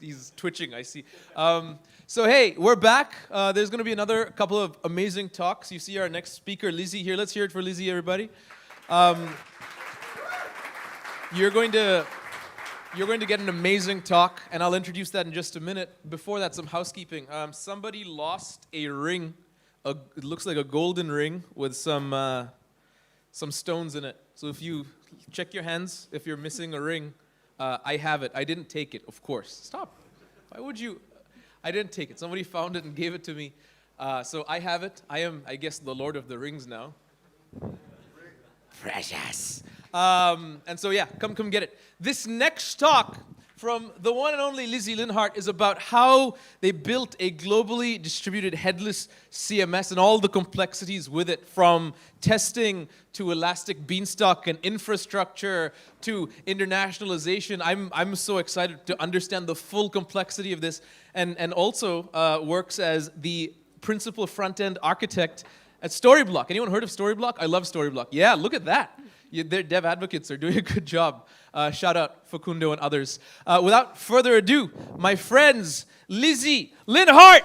He's twitching, I see. So hey, we're back. There's going to be another couple of amazing talks. You see our next speaker, Lisi, here. Let's hear it for Lisi, everybody. You're going to get an amazing talk, and I'll introduce that in just a minute. Before that, some housekeeping. Somebody lost a ring. It looks like a golden ring with some stones in it. So if you check your hands, if you're missing a ring, I have it. I didn't take it, of course. Stop. Why would you? I didn't take it. Somebody found it and gave it to me. So I have it. I am, I guess, the Lord of the Rings now. Precious. And so yeah, come get it. This next talk from the one and only Lisi Linhart is about how they built a globally distributed headless CMS and all the complexities with it, from testing to Elastic Beanstalk and infrastructure to internationalization. I'm so excited to understand the full complexity of this, and also works as the principal front-end architect at Storyblock. Anyone heard of Storyblock? I love Storyblock. Yeah, look at that. Their dev advocates are doing a good job. Shout out Facundo and others. Without further ado, my friends, Lisi Linhart.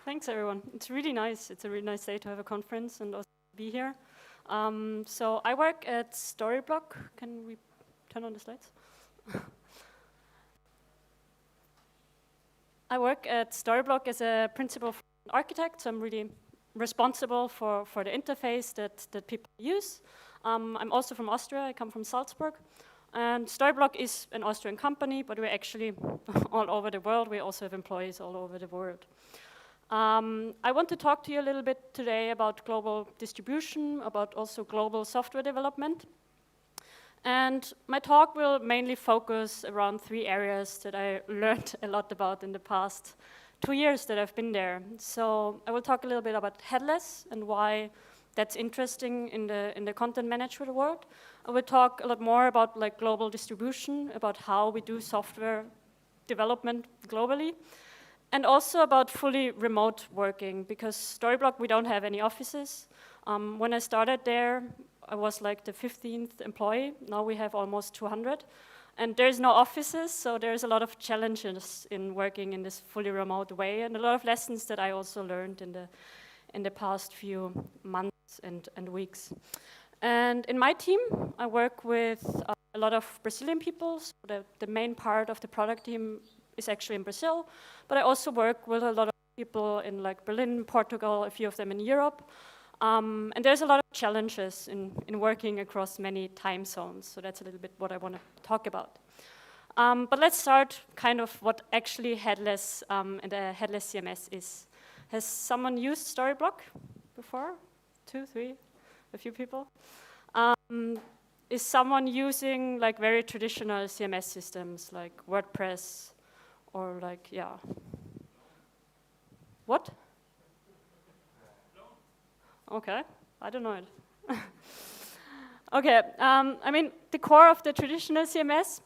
Thanks, everyone. It's really nice. It's a really nice day to have a conference and also be here. So I work at Storyblock. Can we turn on the slides? I work at Storyblock as a principal architect, so I'm really responsible for the interface that people use. I'm also from Austria. I come from Salzburg. And Storyblock is an Austrian company, but we're actually all over the world. We also have employees all over the world. I want to talk to you a little bit today about global distribution, about also global software development. And my talk will mainly focus around 3 areas that I learned a lot about in the past 2 years that I've been there. So I will talk a little bit about headless and why that's interesting in the content management world. I will talk a lot more about like global distribution, about how we do software development globally, and also about fully remote working, because Storyblock, we don't have any offices. When I started there, I was like the 15th employee. Now we have almost 200. And there's no offices, so there's a lot of challenges in working in this fully remote way, and a lot of lessons that I also learned in the past few months and weeks. And in my team, I work with a lot of Brazilian people. So the main part of the product team is actually in Brazil, but I also work with a lot of people in like Berlin, Portugal, a few of them in Europe. And there's a lot of challenges in working across many time zones, so that's a little bit what I want to talk about. But let's start kind of what actually headless and a headless CMS is. Has someone used Storyblock before? 2, 3, a few people? Is someone using like very traditional CMS systems like WordPress or like, yeah? What? Okay, I don't know it. Okay, I mean, the core of the traditional CMS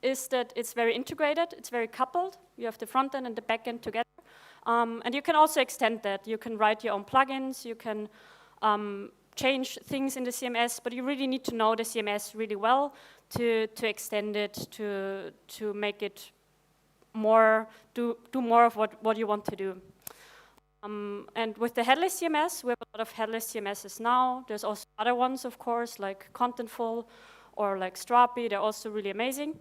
is that it's very integrated, it's very coupled. You have the front end and the back end together. And you can also extend that. You can write your own plugins, you can change things in the CMS, but you really need to know the CMS really well to extend it, to make it more, do more of what you want to do. And with the headless CMS, we have a lot of headless CMSs now. There's also other ones, of course, like Contentful or like Strapi. They're also really amazing.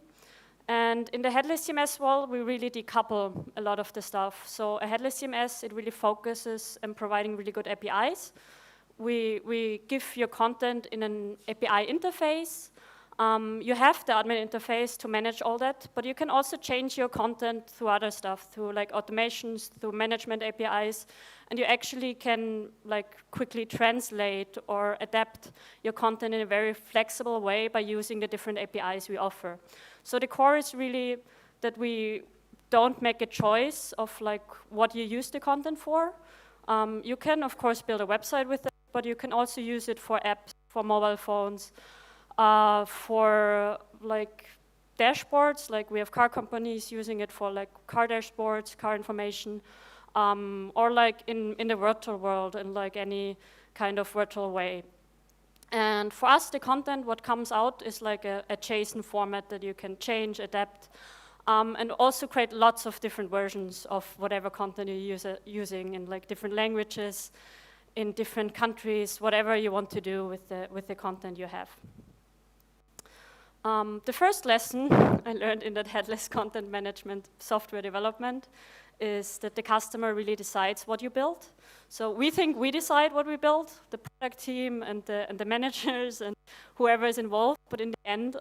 And in the headless CMS world, we really decouple a lot of the stuff. So a headless CMS, it really focuses on providing really good APIs. We give your content in an API interface. You have the admin interface to manage all that, but you can also change your content through other stuff, through like automations, through management APIs, and you actually can like quickly translate or adapt your content in a very flexible way by using the different APIs we offer. So the core is really that we don't make a choice of like what you use the content for. You can of course build a website with it, but you can also use it for apps, for mobile phones, for like dashboards, like we have car companies using it for like car dashboards, car information, or like in the virtual world and like any kind of virtual way. And for us, the content, what comes out is like a JSON format that you can change, adapt, and also create lots of different versions of whatever content you're using in like different languages, in different countries, whatever you want to do with the content you have. The first lesson I learned in that headless content management software development is that the customer really decides what you build. So we think we decide what we build, the product team and the managers and whoever is involved, but in the end,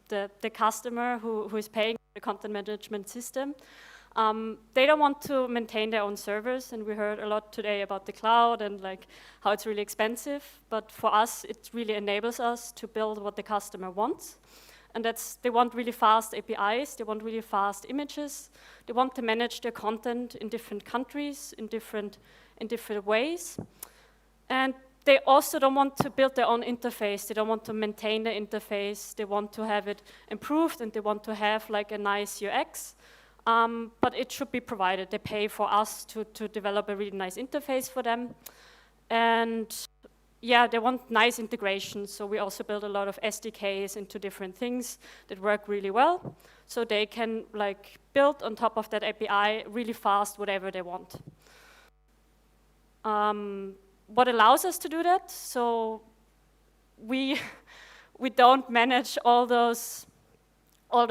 the customer who is paying the content management system, they don't want to maintain their own servers, and we heard a lot today about the cloud and like how it's really expensive, but for us, it really enables us to build what the customer wants. And they want really fast APIs, they want really fast images, they want to manage their content in different countries, in different ways. And they also don't want to build their own interface, they don't want to maintain the interface, they want to have it improved and they want to have like a nice UX, but it should be provided. They pay for us to develop a really nice interface for them. And yeah, they want nice integrations, so we also build a lot of SDKs into different things that work really well, so they can like build on top of that API really fast whatever they want. What allows us to do that? So we don't manage all those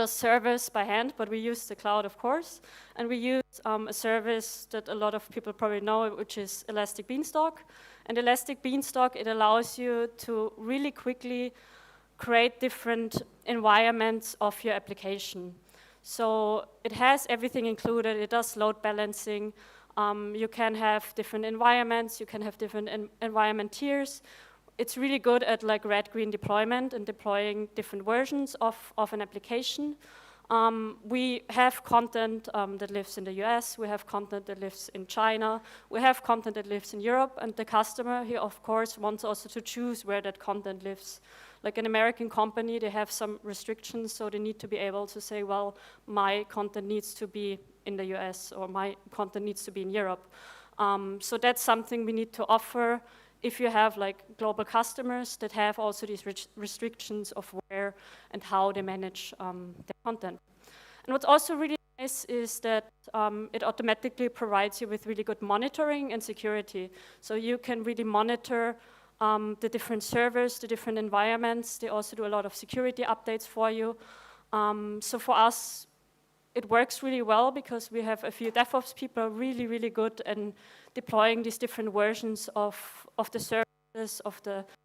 servers by hand, but we use the cloud, of course, and we use a service that a lot of people probably know, which is Elastic Beanstalk. And Elastic Beanstalk, it allows you to really quickly create different environments of your application. So it has everything included. It does load balancing. You can have different environments. You can have different environment tiers. It's really good at like red-green deployment and deploying different versions of an application. We have content that lives in the US, we have content that lives in China, we have content that lives in Europe, and the customer here, of course, wants also to choose where that content lives. Like an American company, they have some restrictions, so they need to be able to say, well, my content needs to be in the US, or my content needs to be in Europe. So that's something we need to offer if you have like global customers that have also these restrictions of where and how they manage their content. And what's also really nice is that it automatically provides you with really good monitoring and security. So you can really monitor the different servers, the different environments. They also do a lot of security updates for you. So for us, it works really well because we have a few DevOps people really, really good in deploying these different versions of the services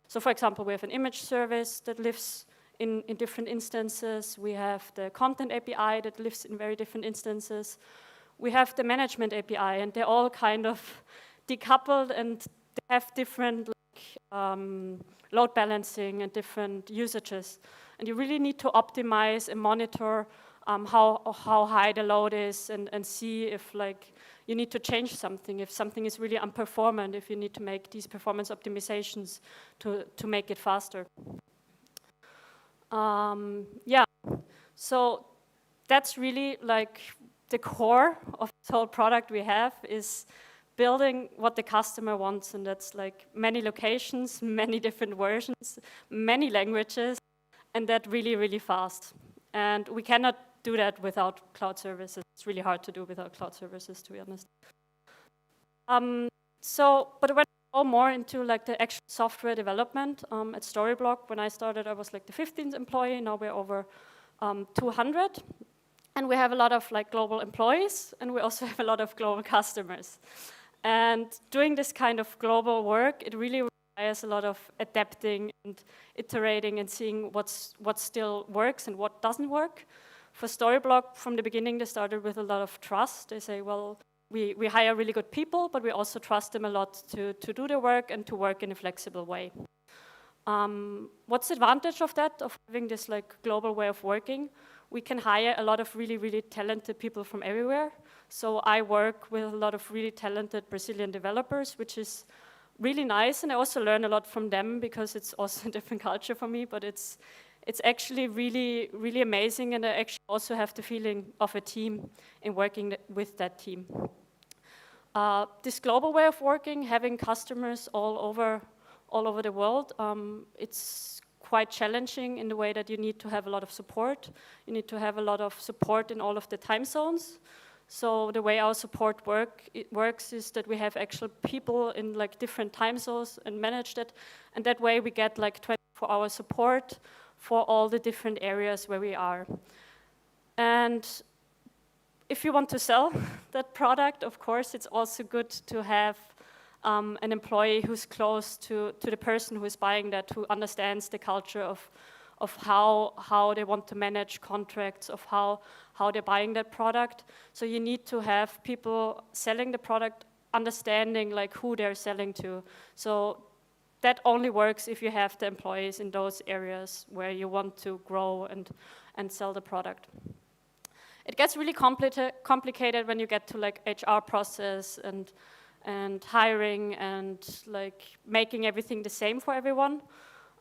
so for example, we have an image service that lives in different instances. We have the content API that lives in very different instances. We have the management API, and they're all kind of decoupled and they have different load balancing and different usages. And you really need to optimize and monitor how high the load is and see if like you need to change something, if something is really unperformant, if you need to make these performance optimizations to make it faster. Yeah, so that's really like the core of this whole product we have is building what the customer wants, and that's like many locations, many different versions, many languages, and that really, really fast. And we cannot do that without cloud services. It's really hard to do without cloud services, to be honest. But when I go more into like the actual software development at Storyblock, when I started, I was like the 15th employee. Now we're over 200, and we have a lot of like global employees, and we also have a lot of global customers. And doing this kind of global work, it really requires a lot of adapting and iterating and seeing what still works and what doesn't work. For Storyblock, from the beginning, they started with a lot of trust. They say, well, we hire really good people, but we also trust them a lot to do their work and to work in a flexible way. What's the advantage of that, of having this like global way of working? We can hire a lot of really, really talented people from everywhere. So I work with a lot of really talented Brazilian developers, which is really nice, and I also learn a lot from them because it's also a different culture for me, but it's actually really, really amazing, and I actually also have the feeling of a team in working with that team. This global way of working, having customers all over all over the world. It's quite challenging in the way that you need to have a lot of support. You need to have a lot of support in all of the time zones. So the way our support works is that we have actual people in like different time zones and manage that. And that way we get like 24-hour support for all the different areas where we are. And if you want to sell that product, of course, it's also good to have an employee who's close to the person who is buying that, who understands the culture of how they want to manage contracts, of how they're buying that product. So you need to have people selling the product understanding like who they're selling to. So that only works if you have the employees in those areas where you want to grow and sell the product. It gets really complicated when you get to like HR process and hiring and like making everything the same for everyone.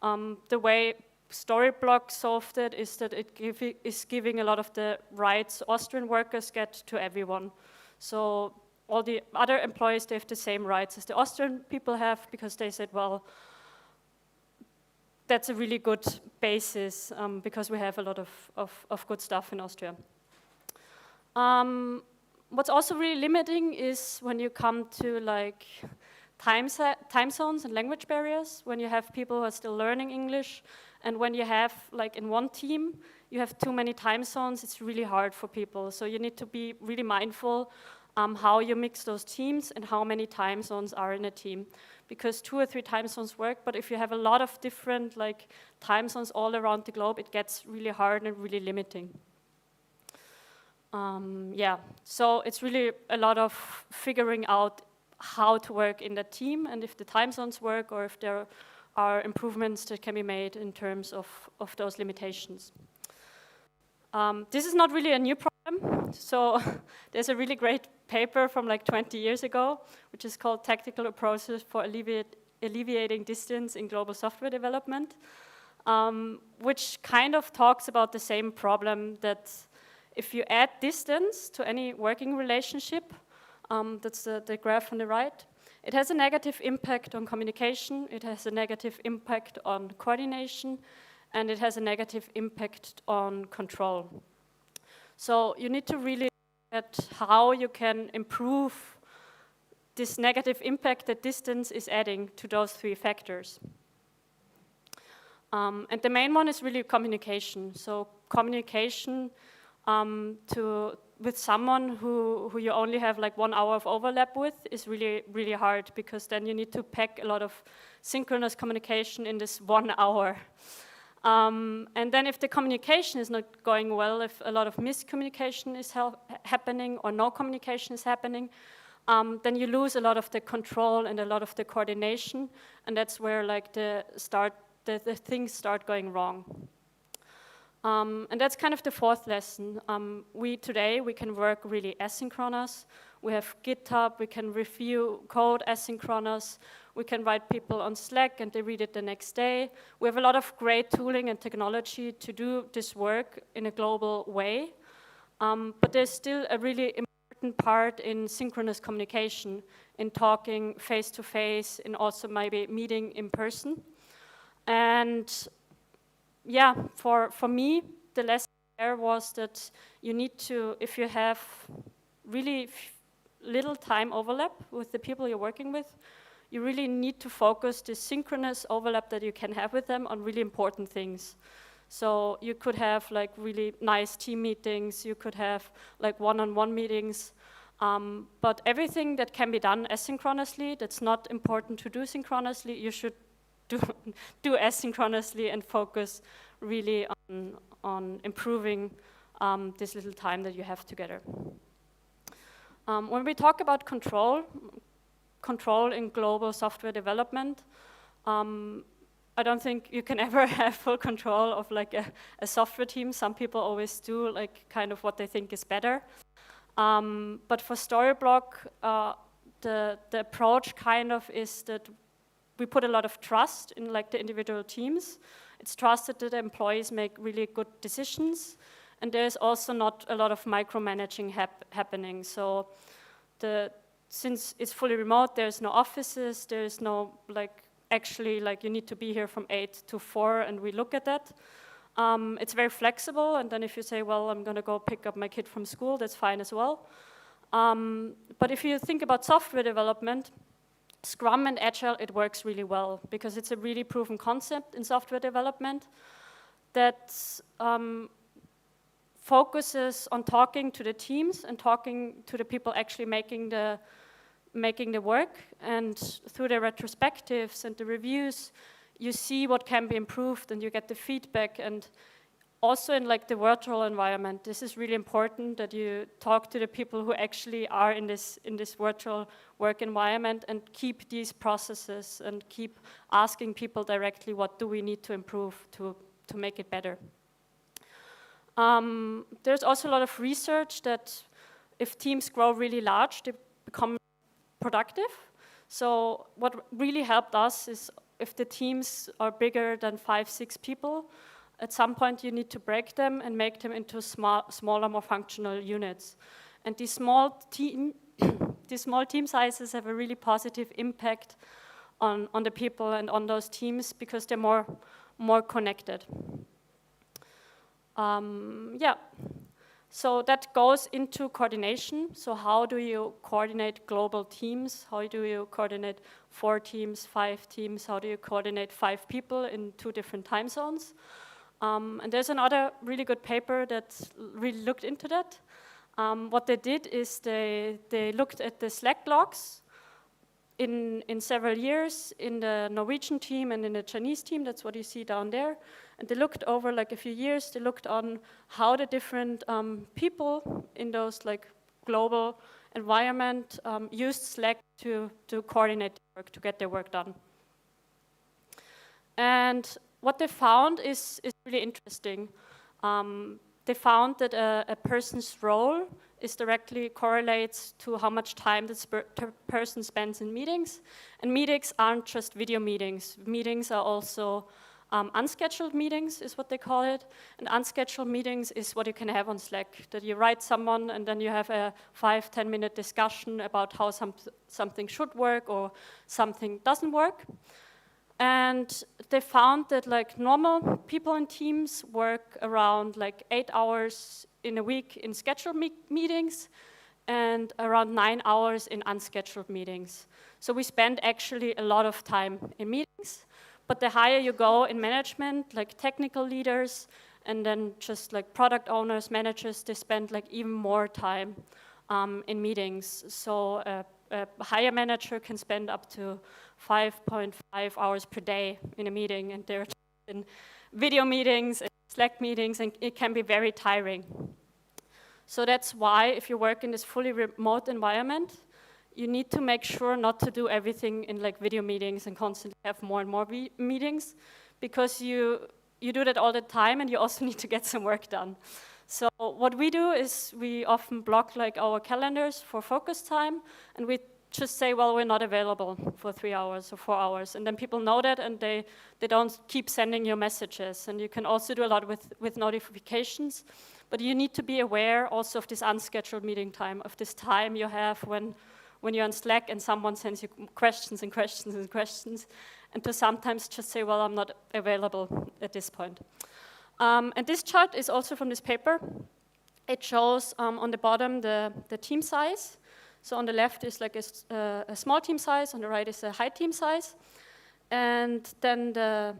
The way Storyblock solved it is that it is giving a lot of the rights Austrian workers get to everyone. So all the other employees, they have the same rights as the Austrian people have, because they said, well, that's a really good basis because we have a lot of good stuff in Austria. What's also really limiting is when you come to like time zones and language barriers, when you have people who are still learning English, and when you have, like in one team, you have too many time zones, it's really hard for people. So you need to be really mindful how you mix those teams and how many time zones are in a team. Because 2 or 3 time zones work, but if you have a lot of different like time zones all around the globe, it gets really hard and really limiting. Yeah, so it's really a lot of figuring out how to work in that team, and if the time zones work, or if there are improvements that can be made in terms of those limitations. This is not really a new problem. So there's a really great paper from like 20 years ago, which is called Tactical Approaches for Alleviating Distance in Global Software Development, which kind of talks about the same problem, that if you add distance to any working relationship, that's the graph on the right, it has a negative impact on communication, it has a negative impact on coordination, and it has a negative impact on control. So you need to really look at how you can improve this negative impact that distance is adding to those 3 factors. And the main one is really communication. So communication with someone who you only have like 1 hour of overlap with is really, really hard, because then you need to pack a lot of synchronous communication in this 1 hour. And then if the communication is not going well, if a lot of miscommunication is happening or no communication is happening, then you lose a lot of the control and a lot of the coordination, and that's where like the things start going wrong. And that's kind of the 4th lesson. Today we can work really asynchronous. We have GitHub, we can review code asynchronous, we can write people on Slack and they read it the next day. We have a lot of great tooling and technology to do this work in a global way. But there's still a really important part in synchronous communication, in talking face-to-face, in also maybe meeting in person. And yeah, for me, the lesson there was that you need to, if you have really little time overlap with the people you're working with, you really need to focus the synchronous overlap that you can have with them on really important things. So you could have like really nice team meetings, you could have like one-on-one meetings, but everything that can be done asynchronously, that's not important to do synchronously, you should do asynchronously and focus really on improving this little time that you have together. When we talk about control in global software development, I don't think you can ever have full control of like a software team. Some people always do like kind of what they think is better. But for Storyblock, the approach kind of is that we put a lot of trust in like the individual teams. It's trusted that the employees make really good decisions, and there's also not a lot of micromanaging happening. So since it's fully remote, there's no offices, there's no like actually like you need to be here from 8 to 4 and we look at that. It's very flexible, and then if you say, well, I'm gonna go pick up my kid from school, that's fine as well. But if you think about software development, Scrum and Agile, it works really well because it's a really proven concept in software development that focuses on talking to the teams and talking to the people actually making the work. And through the retrospectives and the reviews, you see what can be improved and you get the feedback. And also in like the virtual environment, this is really important that you talk to the people who actually are in this virtual work environment and keep these processes and keep asking people directly what do we need to improve to make it better. There's also a lot of research that if teams grow really large, they become productive. So what really helped us is if the teams are bigger than 5-6 people, at some point you need to break them and make them into smaller, more functional units. And these small team sizes have a really positive impact on the people and on those teams because they're more connected. Yeah, so that goes into coordination. So how do you coordinate global teams? How do you coordinate 4 teams, 5 teams? How do you coordinate 5 people in 2 different time zones? And there's another really good paper that really looked into that. What they did is they looked at the Slack logs in several years in the Norwegian team and in the Chinese team. That's what you see down there. And they looked over like a few years. They looked on how the different people in those like global environment used Slack to coordinate their work, to get their work done. And what they found is really interesting. They found that a person's role is directly correlates to how much time this person spends in meetings. And meetings aren't just video meetings. Meetings are also unscheduled meetings is what they call it. And unscheduled meetings is what you can have on Slack, that you write someone and then you have a 5-10 minute discussion about how something should work or something doesn't work. And they found that like normal people in teams work around like 8 hours in a week in scheduled meetings and around 9 hours in unscheduled meetings. So we spend actually a lot of time in meetings, but the higher you go in management, like technical leaders and then just like product owners, managers, they spend like even more time in meetings. So a higher manager can spend up to 5.5 hours per day in a meeting, and they're in video meetings and Slack meetings, and it can be very tiring. So that's why if you work in this fully remote environment, you need to make sure not to do everything in like video meetings and constantly have more and more meetings, because you do that all the time and you also need to get some work done. So what we do is we often block like our calendars for focus time, and we just say, well, we're not available for 3 hours or 4 hours. And then people know that and they don't keep sending you messages. And you can also do a lot with notifications. But you need to be aware also of this unscheduled meeting time, of this time you have when you're on Slack and someone sends you questions and questions and questions. And to sometimes just say, well, I'm not available at this point. And this chart is also from this paper. It shows on the bottom the team size. So on the left is like a small team size, on the right is a high team size. And then the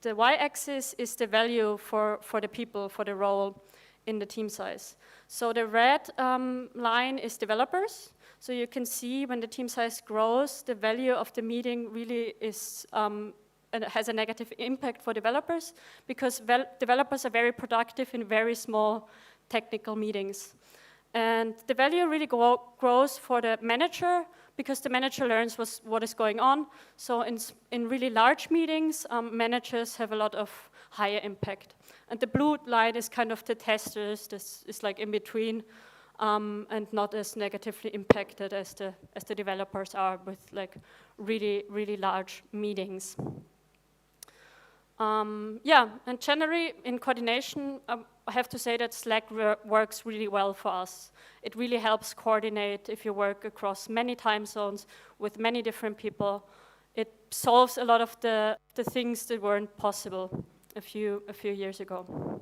y-axis is the value for the people, for the role in the team size. So the red line is developers. So you can see when the team size grows, the value of the meeting really is and has a negative impact for developers, because developers are very productive in very small technical meetings. And the value really grows for the manager, because the manager learns what is going on. So in really large meetings, managers have a lot of higher impact. And the blue line is kind of the testers. This is like in between and not as negatively impacted as the developers are with like really, really large meetings. Yeah, and generally in coordination, I have to say that Slack works really well for us. It really helps coordinate if you work across many time zones with many different people. it solves a lot of the things that weren't possible a few years ago.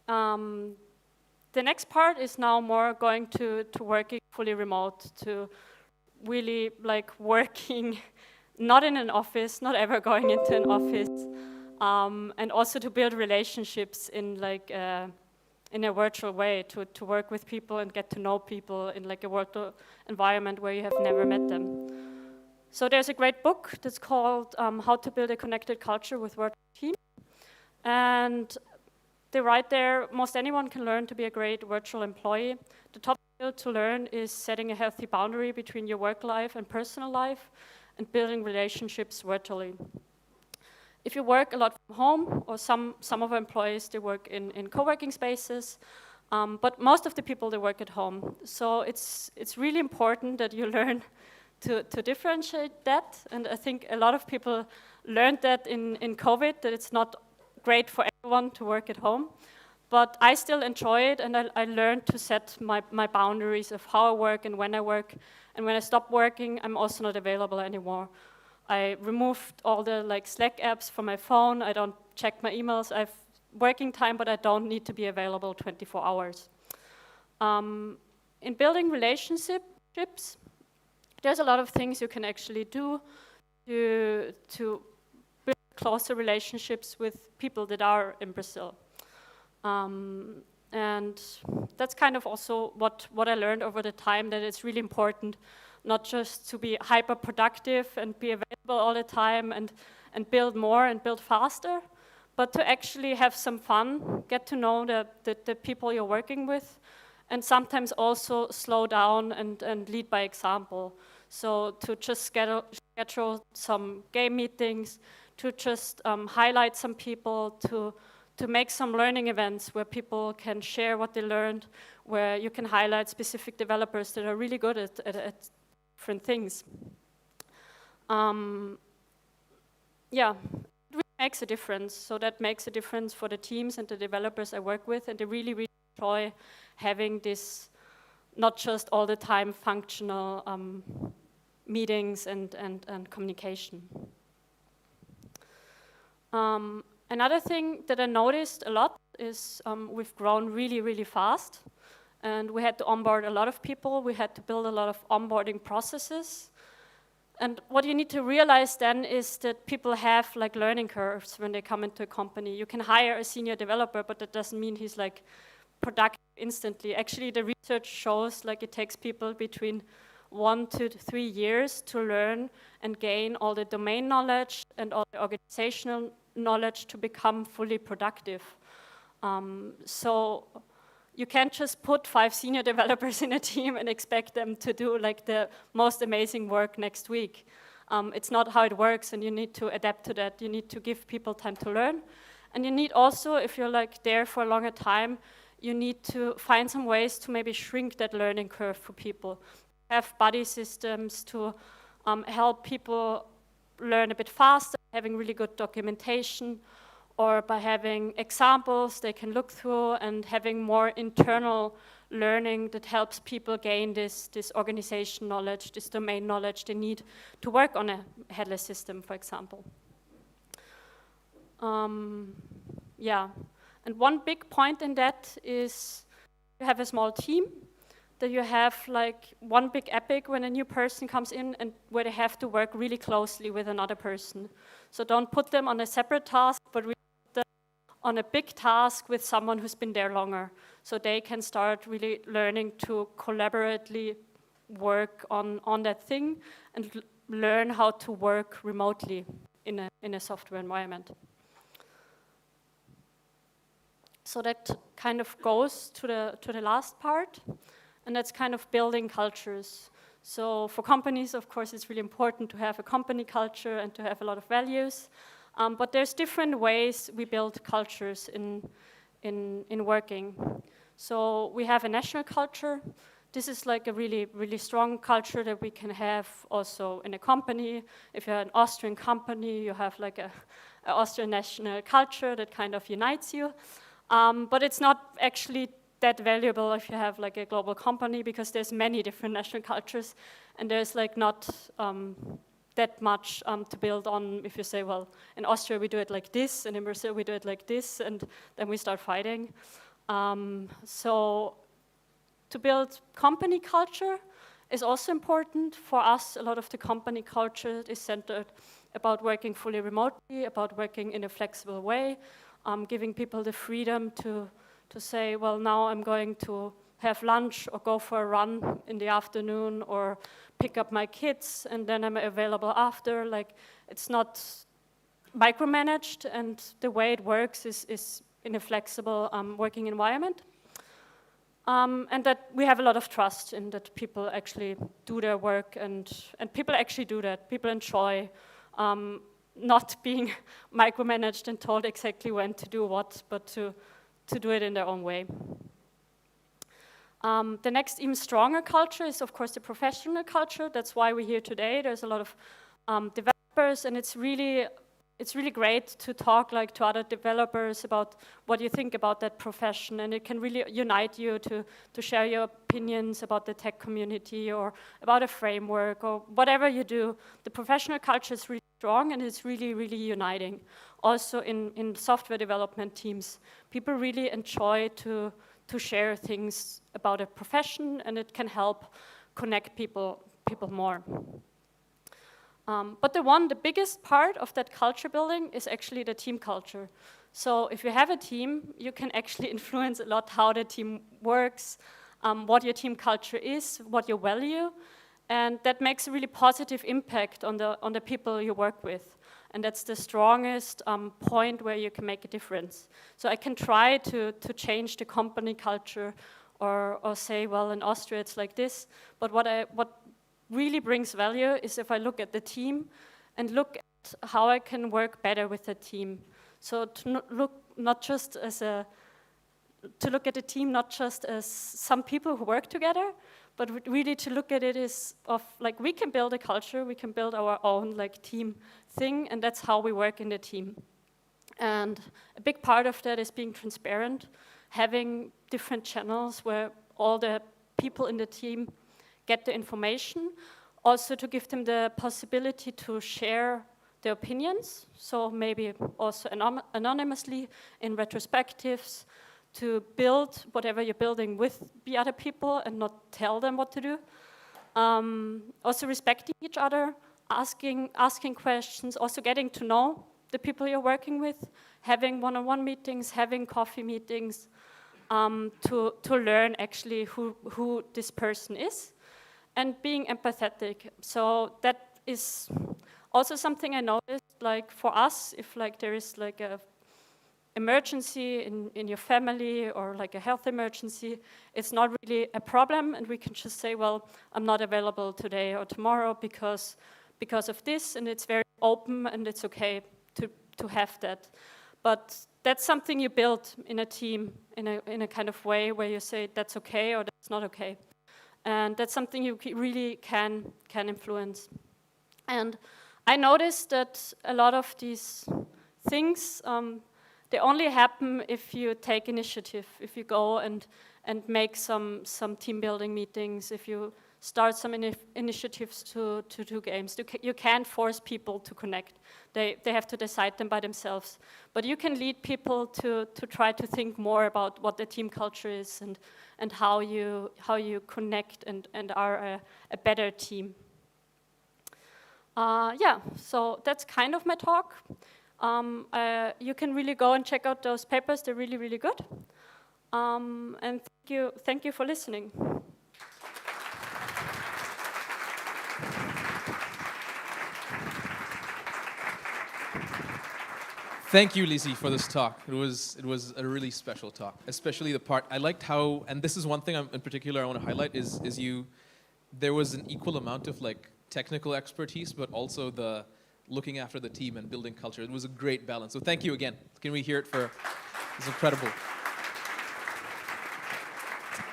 The next part is now more going to working fully remote, to really like working not in an office, not ever going into an office, and also to build relationships in like in a virtual way, to work with people and get to know people in like a virtual environment where you have never met them. So there's a great book that's called How to Build a Connected Culture with Virtual Teams, and they write there, most anyone can learn to be a great virtual employee. The top skill to learn is setting a healthy boundary between your work life and personal life and building relationships virtually. If you work a lot from home, or some of our employees, they work in co-working spaces, but most of the people, they work at home. So it's really important that you learn to differentiate that. And I think a lot of people learned that in COVID, that it's not great for everyone to work at home, but I still enjoy it, and I learned to set my boundaries of how I work and when I work, and when I stop working, I'm also not available anymore. I removed all the like Slack apps from my phone. I don't check my emails. I have working time, but I don't need to be available 24 hours. In building relationships, there's a lot of things you can actually do to build closer relationships with people that are in Brazil. And that's kind of also what I learned over the time, that it's really important not just to be hyper productive and be available all the time and build more and build faster, but to actually have some fun, get to know the people you're working with, and sometimes also slow down and lead by example. So to just schedule some game meetings, to just highlight some people, to make some learning events where people can share what they learned, where you can highlight specific developers that are really good at different things. Yeah, it really makes a difference. So that makes a difference for the teams and the developers I work with, and they really, really enjoy having this, not just all the time functional meetings and communication. Another thing that I noticed a lot is we've grown really, really fast, and we had to onboard a lot of people. We had to build a lot of onboarding processes. And what you need to realize then is that people have like learning curves when they come into a company. You can hire a senior developer, but that doesn't mean he's like productive instantly. Actually, the research shows like it takes people between 1 to 3 years to learn and gain all the domain knowledge and all the organizational knowledge to become fully productive. So you can't just put 5 senior developers in a team and expect them to do like the most amazing work next week. It's not how it works, and you need to adapt to that. You need to give people time to learn. And you need also, if you're like there for a longer time, you need to find some ways to maybe shrink that learning curve for people. Have buddy systems to help people learn a bit faster, having really good documentation, or by having examples they can look through and having more internal learning that helps people gain this organization knowledge, this domain knowledge they need to work on a headless system, for example. Yeah, and one big point in that is you have a small team, that you have like one big epic when a new person comes in and where they have to work really closely with another person. So don't put them on a separate task, but really put them on a big task with someone who's been there longer. So they can start really learning to collaboratively work on that thing and learn how to work remotely in a software environment. So that kind of goes to the last part. And that's kind of building cultures. So for companies, of course, it's really important to have a company culture and to have a lot of values. But there's different ways we build cultures in working. So we have a national culture. This is like a really, really strong culture that we can have also in a company. If you're an Austrian company, you have like an Austrian national culture that kind of unites you. But it's not actually that valuable if you have like a global company, because there's many different national cultures, and there's like not that much to build on. If you say, well, in Austria we do it like this, and in Brazil we do it like this, and then we start fighting. So to build company culture is also important. For us, a lot of the company culture is centered about working fully remotely, about working in a flexible way, giving people the freedom to say, well, now I'm going to have lunch or go for a run in the afternoon or pick up my kids and then I'm available after. Like, it's not micromanaged, and the way it works is in a flexible working environment. And that we have a lot of trust in that people actually do their work, and people actually do that. People enjoy not being micromanaged and told exactly when to do what, but to do it in their own way. The next even stronger culture is, of course, the professional culture. That's why we're here today. There's a lot of developers, and it's really great to talk like to other developers about what you think about that profession, and it can really unite you to share your opinions about the tech community or about a framework or whatever you do. The professional culture is really strong, and it's really, really uniting. Also in software development teams, people really enjoy to share things about a profession, and it can help connect people more. But the biggest part of that culture building is actually the team culture. So if you have a team, you can actually influence a lot how the team works, what your team culture is, what you value, and that makes a really positive impact on the people you work with. And that's the strongest point where you can make a difference. So I can try to change the company culture or say, well, in Austria it's like this, but what really brings value is if I look at the team and look at how I can work better with the team. So to look at the team not just as some people who work together, but really to look at it as of like we can build a culture, we can build our own like team thing, and that's how we work in the team. And a big part of that is being transparent, having different channels where all the people in the team get the information, also to give them the possibility to share their opinions, so maybe also anonymously in retrospectives, to build whatever you're building with the other people and not tell them what to do. Also respecting each other, asking questions, also getting to know the people you're working with, having one-on-one meetings, having coffee meetings, to learn actually who this person is, and being empathetic. So that is also something I noticed, like for us, if like there is like a emergency in your family or like a health emergency, it's not really a problem, and we can just say, well, I'm not available today or tomorrow because of this, and it's very open, and it's okay to have that. But that's something you build in a team in a kind of way where you say that's okay or that's not okay. And that's something you really can influence. And I noticed that a lot of these things, they only happen if you take initiative, if you go and make some team building meetings, if you start some initiatives to do games. You can't force people to connect. They have to decide them by themselves. But you can lead people to try to think more about what the team culture is and how you connect and are a better team. Yeah, so that's kind of my talk. You can really go and check out those papers. They're really, really good. And thank you for listening. Thank you, Lisi, for this talk. It was a really special talk, especially the part I liked how, and this is one thing in particular I want to highlight is there was an equal amount of like technical expertise, but also the looking after the team and building culture. It was a great balance. So thank you again. Can we hear it for? It's incredible.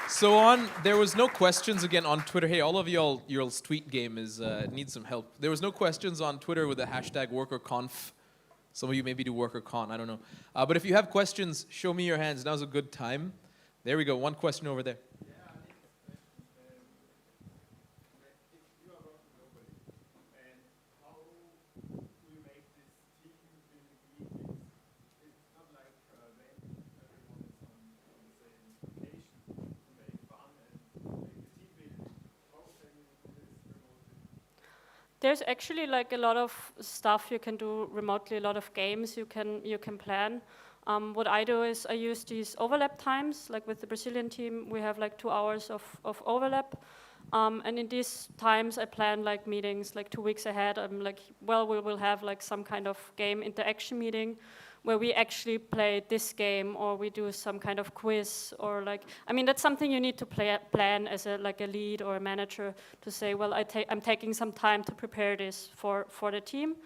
So there was no questions again on Twitter. Hey, all of y'all's tweet game needs some help. There was no questions on Twitter with the hashtag WorkerConf. Some of you maybe do WorkerCon, I don't know. But if you have questions, show me your hands. Now's a good time. There we go. One question over there. There's actually like a lot of stuff you can do remotely, a lot of games you can plan. What I do is I use these overlap times, like with the Brazilian team, we have like 2 hours of overlap. And in these times I plan like meetings like 2 weeks ahead. I'm like, well, we will have like some kind of game interaction meeting where we actually play this game or we do some kind of quiz or like, I mean, that's something you need to plan as a lead or a manager to say, well, I'm taking some time to prepare this for the team.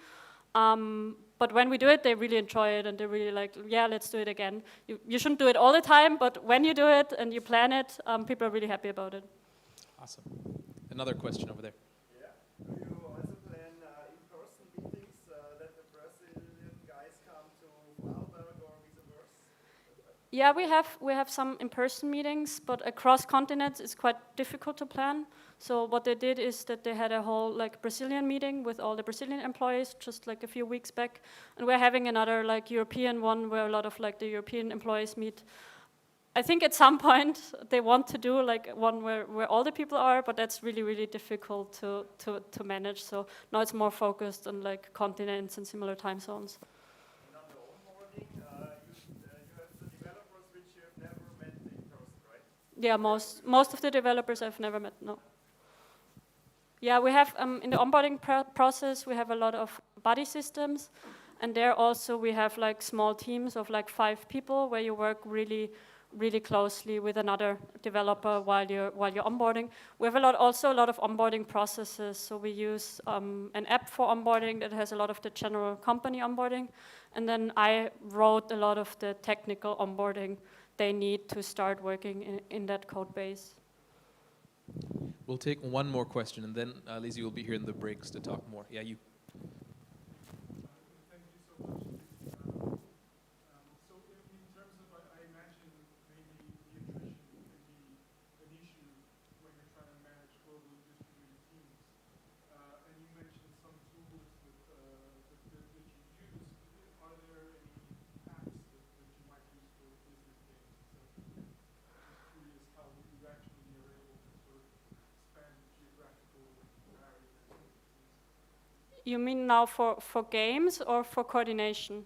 But when we do it, they really enjoy it and they're really like, yeah, let's do it again. You shouldn't do it all the time, but when you do it and you plan it, people are really happy about it. Awesome. Another question over there. Yeah. Do you also plan in-person meetings that the Brazilian guys come to Vorarlberg or vice versa? Yeah, we have some in-person meetings, but across continents it's quite difficult to plan. So what they did is that they had a whole like Brazilian meeting with all the Brazilian employees just like a few weeks back, and we're having another like European one where a lot of like the European employees meet. I think at some point they want to do like one where all the people are, but that's really, really difficult to manage. So now it's more focused on like continents and similar time zones. And on the onboarding, you have the developers which you have never met in person, right? Yeah, most of the developers I've never met, no. Yeah, we have, in the onboarding process, we have a lot of buddy systems. And there also we have like small teams of like 5 people where you work really closely with another developer while you're onboarding. We have also a lot of onboarding processes. So we use an app for onboarding that has a lot of the general company onboarding. And then I wrote a lot of the technical onboarding they need to start working in that code base. We'll take one more question, and then Lisi will be here in the breaks to talk more. Yeah, you. Thank you so much. So in terms of, I imagine maybe the attrition can be an issue when you're trying to manage globally distributed teams. And you mentioned some tools that you use. Are there any apps that you might use for business games? So I'm curious how you actually are able to sort of expand the geographical area. You mean now for games or for coordination?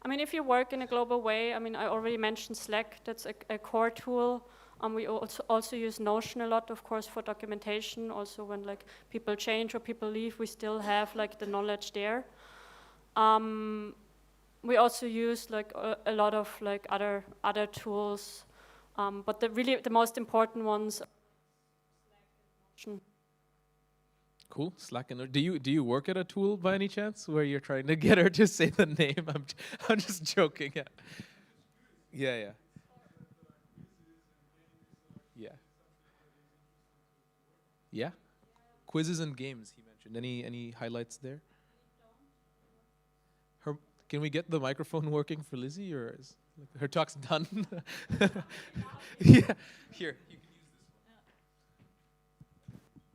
I mean, if you work in a global way, I mean, I already mentioned Slack, that's a core tool. We also use Notion a lot, of course, for documentation. Also when like people change or people leave, we still have like the knowledge there. We also use like a lot of like other tools, but the most important ones are Slack and Notion. Cool. Slack and do you work at a tool by any chance where you're trying to get her to say the name? I'm just joking. Yeah. Yeah. Quizzes and games he mentioned. Any highlights there? Can we get the microphone working for Lisi, or is her talk's done? Yeah. Here. You can use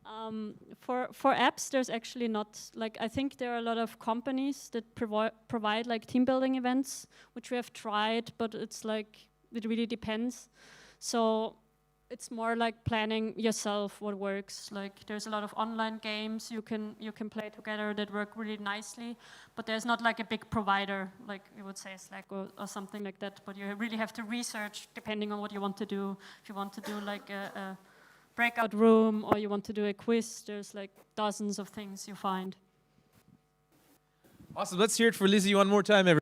this one. For apps, there's actually not, like, I think there are a lot of companies that provide like team building events, which we have tried, but it's like, it really depends. So it's more like planning yourself what works. Like there's a lot of online games you can play together that work really nicely, but there's not like a big provider, like you would say Slack or something like that, but you really have to research depending on what you want to do. If you want to do like a breakout room or you want to do a quiz, there's like dozens of things you find. Awesome. Let's hear it for Lisi one more time, everybody.